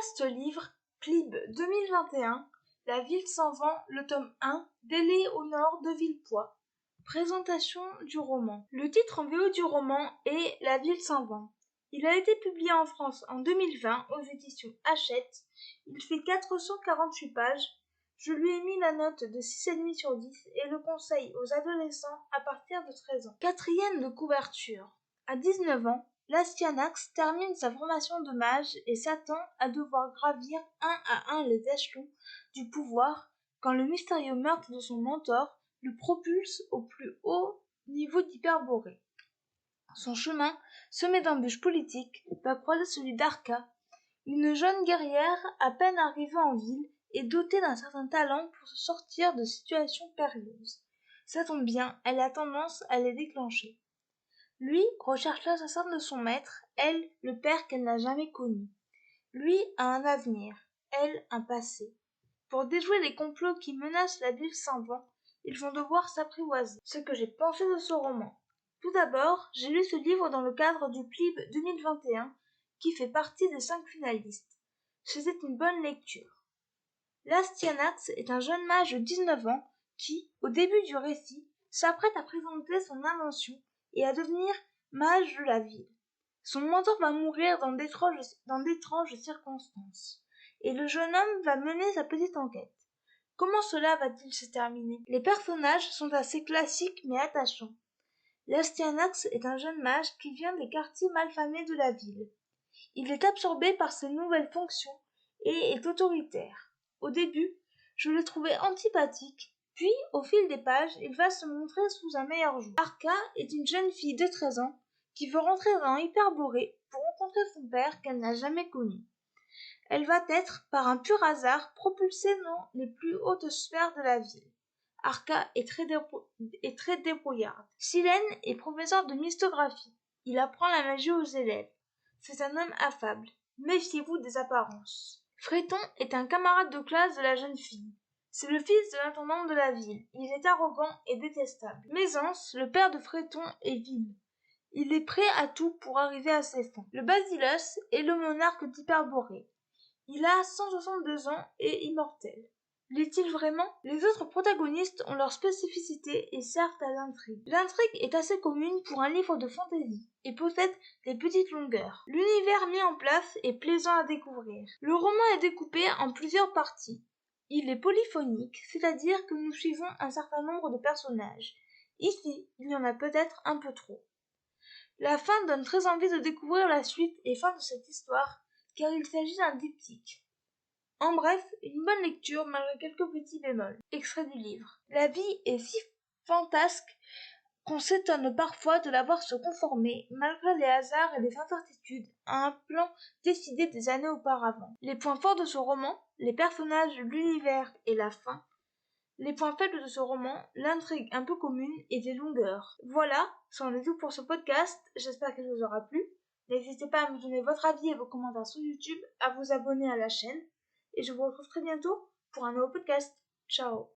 Podcast livre Plib 2021, La ville sans vent, le tome 1, Délai au nord de Villepoix. Présentation du roman. Le titre en VO du roman est La ville sans vent. Il a été publié en France en 2020 aux éditions Hachette. Il fait 448 pages. Je lui ai mis la note de 6,5 sur 10 et le conseille aux adolescents à partir de 13 ans. Quatrième de couverture. À 19 ans, Lastianax termine sa formation de mage et s'attend à devoir gravir un à un les échelons du pouvoir quand le mystérieux meurtre de son mentor le propulse au plus haut niveau d'Hyperborée. Son chemin, semé d'embûches politiques, va croiser celui d'Arca, une jeune guerrière à peine arrivée en ville et dotée d'un certain talent pour se sortir de situations périlleuses. Ça tombe bien, elle a tendance à les déclencher. Lui recherche l'assassin de son maître, elle, le père qu'elle n'a jamais connu. Lui a un avenir, elle, un passé. Pour déjouer les complots qui menacent la ville sans vent, ils vont devoir s'apprivoiser. Ce que j'ai pensé de ce roman. Tout d'abord, j'ai lu ce livre dans le cadre du Plib 2021, qui fait partie des 5 finalistes. C'était une bonne lecture. Lastianax est un jeune mage de 19 ans qui, au début du récit, s'apprête à présenter son invention et à devenir mage de la ville. Son mentor va mourir dans d'étranges circonstances, et le jeune homme va mener sa petite enquête. Comment cela va-t-il se terminer? Les personnages sont assez classiques mais attachants. Lastianax est un jeune mage qui vient des quartiers malfamés de la ville. Il est absorbé par ses nouvelles fonctions et est autoritaire. Au début, je le trouvais antipathique, puis, au fil des pages, il va se montrer sous un meilleur jour. Arca est une jeune fille de 13 ans qui veut rentrer dans Hyperborée pour rencontrer son père qu'elle n'a jamais connu. Elle va être, par un pur hasard, propulsée dans les plus hautes sphères de la ville. Arca est très débrouillarde. Silène est professeur de mystographie. Il apprend la magie aux élèves. C'est un homme affable. Méfiez-vous des apparences. Fréton est un camarade de classe de la jeune fille. C'est le fils de l'intendant de la ville. Il est arrogant et détestable. Mézance, le père de Fréton, est vil. Il est prêt à tout pour arriver à ses fins. Le Basilos est le monarque d'Hyperborée. Il a 162 ans et immortel. L'est-il vraiment? Les autres protagonistes ont leurs spécificités et servent à l'intrigue. L'intrigue est assez commune pour un livre de fantasy et possède des petites longueurs. L'univers mis en place est plaisant à découvrir. Le roman est découpé en plusieurs parties. Il est polyphonique, c'est-à-dire que nous suivons un certain nombre de personnages. Ici, il y en a peut-être un peu trop. La fin donne très envie de découvrir la suite et fin de cette histoire, car il s'agit d'un diptyque. En bref, une bonne lecture malgré quelques petits bémols. Extrait du livre. La vie est si fantasque qu'on s'étonne parfois de la voir se conformer, malgré les hasards et les incertitudes, à un plan décidé des années auparavant. Les points forts de ce roman, les personnages, l'univers et la fin. Les points faibles de ce roman, l'intrigue un peu commune et des longueurs. Voilà, c'en est tout pour ce podcast, j'espère qu'il vous aura plu. N'hésitez pas à me donner votre avis et vos commentaires sur YouTube, à vous abonner à la chaîne, et je vous retrouve très bientôt pour un nouveau podcast. Ciao!